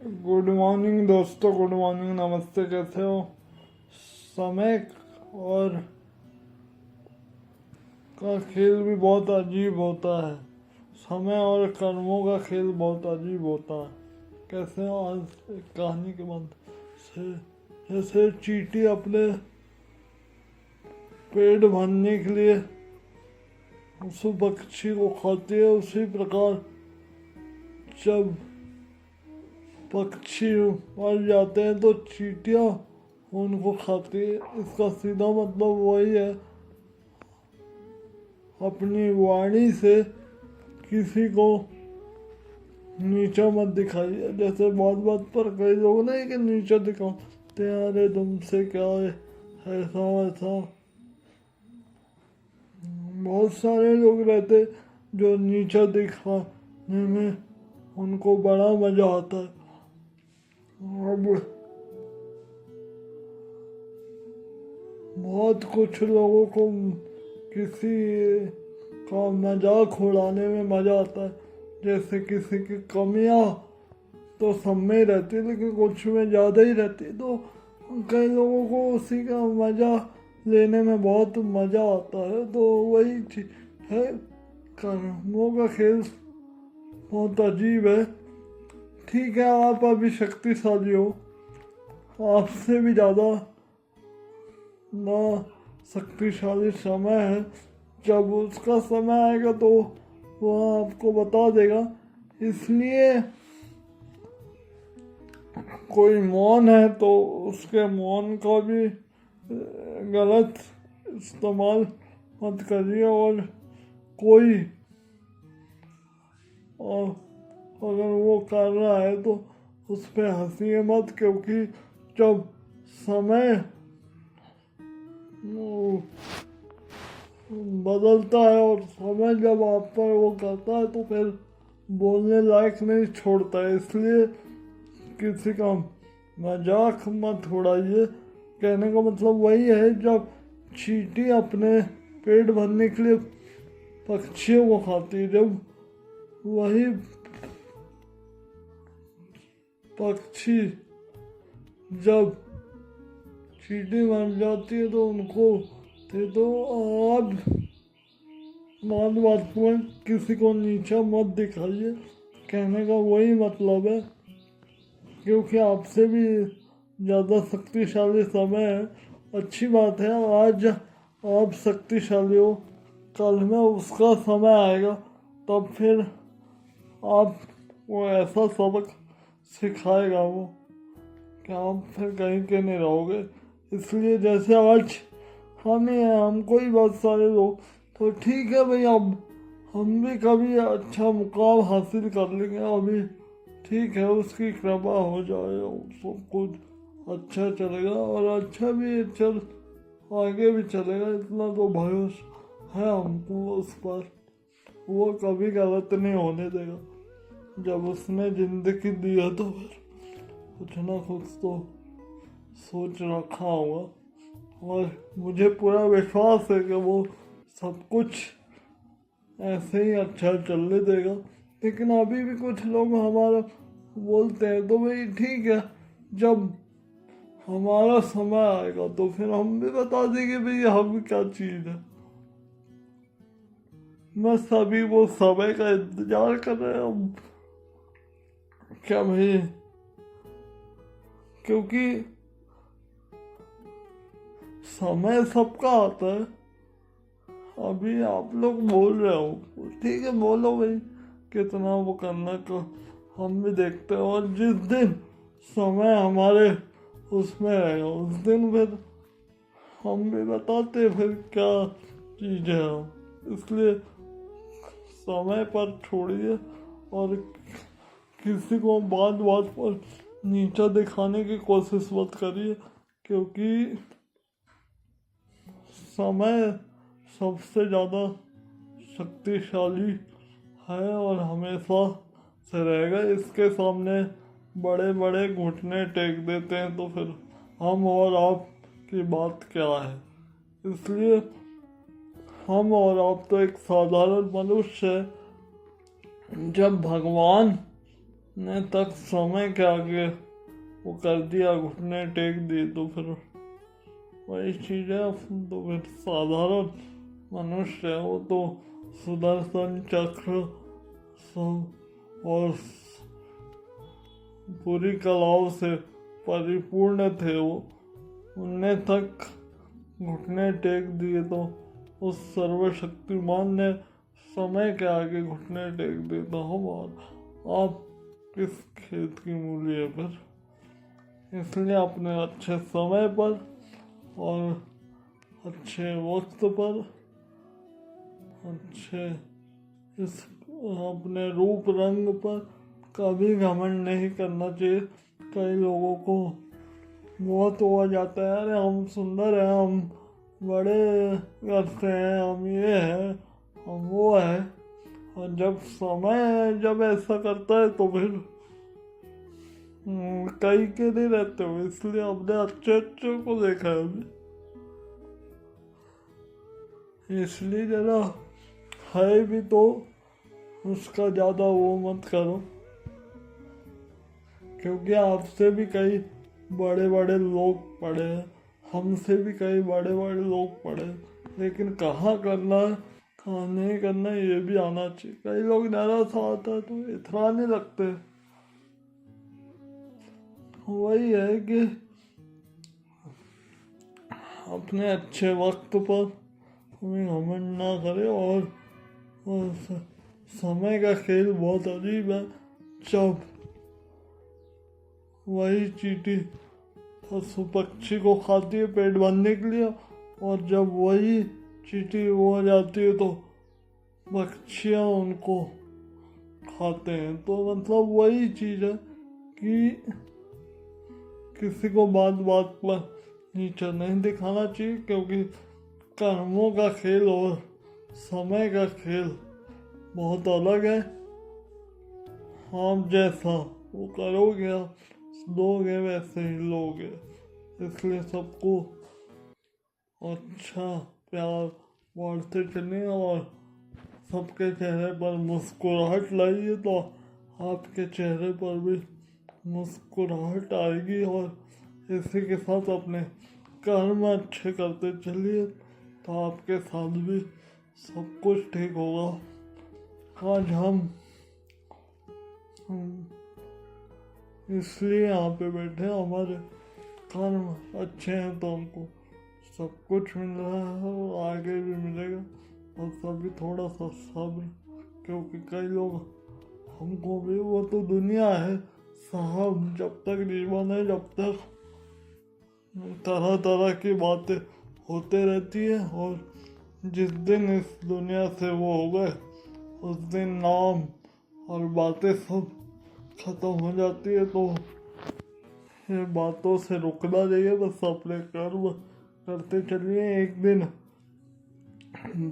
Good morning दोस्तों, good morning, नमस्ते। कैसे हो? समय और का खेल भी बहुत अजीब होता है। समय और कर्मों का खेल बहुत अजीब होता है। कैसे हो? आज एक कहानी के बाद से जैसे चींटी अपने पेट भरने के लिए उस पक्षी को खाती है, उसी प्रकार जब पक्षी मर जाते हैं तो चींटियां उनको खाती है। इसका सीधा मतलब वही है, अपनी वाणी से किसी को नीचा मत दिखाइए। जैसे बात बात पर कई लोग नहीं कि नीचा दिखाते हैं, अरे तुमसे क्या है, ऐसा वैसा। बहुत सारे लोग रहते जो नीचा दिखाने में उनको बड़ा मजा आता है। अब बहुत कुछ लोगों को किसी का मजाक उड़ाने में मजा आता है। जैसे किसी की कमियां तो सब में रहती है, लेकिन कुछ में ज़्यादा ही रहती है, तो कई लोगों को उसी का मजा लेने में बहुत मजा आता है। तो वही चीज है, कर्मों का खेल बहुत अजीब है। ठीक है, आप अभी शक्तिशाली हो, आपसे भी ज़्यादा ना शक्तिशाली समय है। जब उसका समय आएगा तो वह आपको बता देगा। इसलिए कोई मौन है तो उसके मौन का भी गलत इस्तेमाल मत करिए। और कोई और अगर वो कर रहा है तो उस पर हंसिए मत, क्योंकि जब समय बदलता है और समय जब आप पर वो करता है तो फिर बोलने लायक नहीं छोड़ता है। इसलिए किसी का मजाक मत उड़ाइए। कहने का मतलब वही है, जब चींटी अपने पेट भरने के लिए पक्षियों को खाती है, जब वही पक्षी जब चींटी मर जाती है तो उनको दे दो। आप बात में किसी को नीचा मत दिखाइए, कहने का वही मतलब है। क्योंकि आपसे भी ज़्यादा शक्तिशाली समय है। अच्छी बात है, आज आप शक्तिशाली हो, कल में उसका समय आएगा, तब फिर आप वो ऐसा सबक सिखाएगा वो कि आप फिर कहीं के नहीं रहोगे। इसलिए जैसे आज हम ही हैं, हमको ही बहुत सारे लोग, तो ठीक है भाई, अब हम भी कभी अच्छा मुकाम हासिल कर लेंगे। अभी ठीक है, उसकी कृपा हो जाए और सब कुछ अच्छा चलेगा और अच्छा भी चल आगे भी चलेगा। इतना तो भरोसा है हमको उस पर, वो कभी गलत नहीं होने देगा। जब उसने जिंदगी दी है तो फिर कुछ ना कुछ तो सोच रखा होगा। और मुझे पूरा विश्वास है कि वो सब कुछ ऐसे ही अच्छा चलने देगा। लेकिन अभी भी कुछ लोग हमारा बोलते हैं, तो भाई ठीक है, जब हमारा समय आएगा तो फिर हम भी बता देंगे भाई हम क्या चीज़ है। बस अभी वो समय का इंतजार कर रहे हैं हम, क्या भाई, क्योंकि समय सबका आता है। अभी आप लोग बोल रहे हो, ठीक है बोलो भाई, कितना वो करना का हम भी देखते हैं। और जिस दिन समय हमारे उसमें रहेगा उस दिन फिर हम भी बताते फिर क्या चीज़ है। इसलिए समय पर छोड़िए और किसी को बात बात पर नीचा दिखाने की कोशिश मत करिए, क्योंकि समय सबसे ज़्यादा शक्तिशाली है और हमेशा से रहेगा। इसके सामने बड़े बड़े घुटने टेक देते हैं तो फिर हम और आप की बात क्या है। इसलिए हम और आप तो एक साधारण मनुष्य है। जब भगवान ने तक समय के आगे वो कर दिया, घुटने टेक दिए, तो फिर वही चीज है। तो फिर साधारण मनुष्य है वो तो सुदर्शन चक्र सब और पूरी कलाओं से परिपूर्ण थे वो, उन्हें तक घुटने टेक दिए, तो उस सर्वशक्तिमान ने समय के आगे घुटने टेक दिए। तो हम और आप किस खेत की मूली है फिर? इसलिए अपने अच्छे समय पर और अच्छे वक्त पर अच्छे इस अपने रूप रंग पर कभी घमंड नहीं करना चाहिए। कई लोगों को बहुत हो जाता है, अरे हम सुंदर हैं, हम बड़े करते हैं, हम ये हैं, हम वो है। और जब समय जब ऐसा करता है तो फिर कई के नहीं रहते हो। इसलिए अपने अच्छे अच्छे को देखा है अभी, इसलिए जरा है भी तो उसका ज़्यादा वो मत करो, क्योंकि आपसे भी कई बड़े बड़े लोग पढ़े हैं, हमसे भी कई बड़े बड़े लोग पढ़े, लेकिन कहाँ करना है कहाँ नहीं करना ये भी आना चाहिए। कई लोग नारा सा आता है तो इतराने लगते हैं। वही है कि अपने अच्छे वक्त पर हमें घमंड ना करे। और समय का खेल बहुत अजीब है। जब वही चींटी पशु पक्षी को खाती है पेट भरने के लिए, और जब वही चींटी वो हो जाती है तो पक्षियाँ उनको खाते हैं। तो मतलब वही चीज़ है कि किसी को बात बात पर नीचा नहीं दिखाना चाहिए, क्योंकि कर्मों का खेल और समय का खेल बहुत अलग है। आप जैसा वो करोगे, आप दोगे वैसे ही लोगे। इसलिए सबको अच्छा प्यार बांटते चलिए और सबके चेहरे पर मुस्कुराहट लाइए, तो आपके चेहरे पर भी मुस्कुराहट आएगी। और इसी के साथ अपने कर्म अच्छे करते चलिए, तो आपके साथ भी सब कुछ ठीक होगा। आज हम इसलिए यहाँ पे बैठे, हमारे कर्म अच्छे हैं तो हमको सब कुछ मिल रहा है और आगे भी मिलेगा। और सभी थोड़ा सा सब्र, क्योंकि कई लोग हमको भी, वो तो दुनिया है साहब, जब तक जीवन है जब तक तरह तरह की बातें होते रहती है। और जिस दिन इस दुनिया से वो हो गए उस दिन नाम और बातें सब खत्म हो जाती है। तो ये बातों से रुकना चाहिए, बस अपने कर्म करते चलिए। एक दिन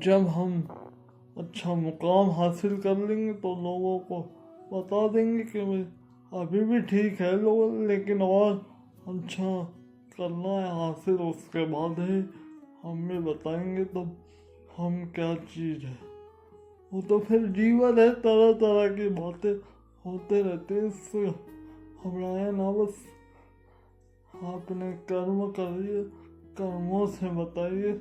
जब हम अच्छा मुकाम हासिल कर लेंगे तो लोगों को बता देंगे कि भाई अभी भी ठीक है लोग, लेकिन और अच्छा करना है हासिल, उसके बाद ही हम भी बताएंगे तो हम क्या चीज़ है। वो तो फिर जीवन है, तरह तरह की बातें होते रहते हैं, इससे घबराए ना, बस आपने कर्म करिए, कर्मों से बताइए।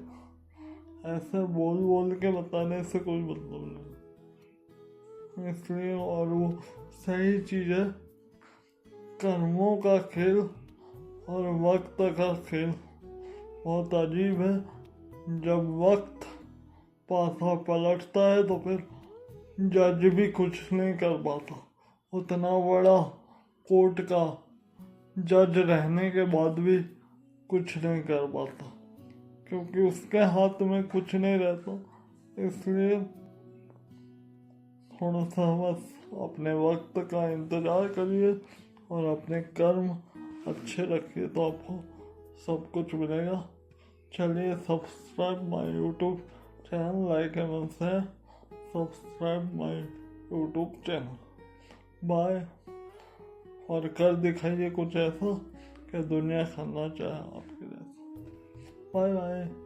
ऐसे बोल बोल के बताने से कोई मतलब नहीं। इसलिए और वो सही चीज़ है, कर्मों का खेल और वक्त का खेल बहुत अजीब है। जब वक्त पासा पलटता है तो फिर जज भी कुछ नहीं कर पाता। उतना बड़ा कोर्ट का जज रहने के बाद भी कुछ नहीं कर पाता, क्योंकि उसके हाथ में कुछ नहीं रहता। इसलिए थोड़ा सा बस अपने वक्त का इंतज़ार करिए और अपने कर्म अच्छे रखिए, तो आपको सब कुछ मिलेगा। चलिए, subscribe my YouTube channel, like and share, subscribe my YouTube channel. Bye. और कर दिखाइए कुछ ऐसा कि दुनिया खाना चाहे आपके जैसा। Bye bye.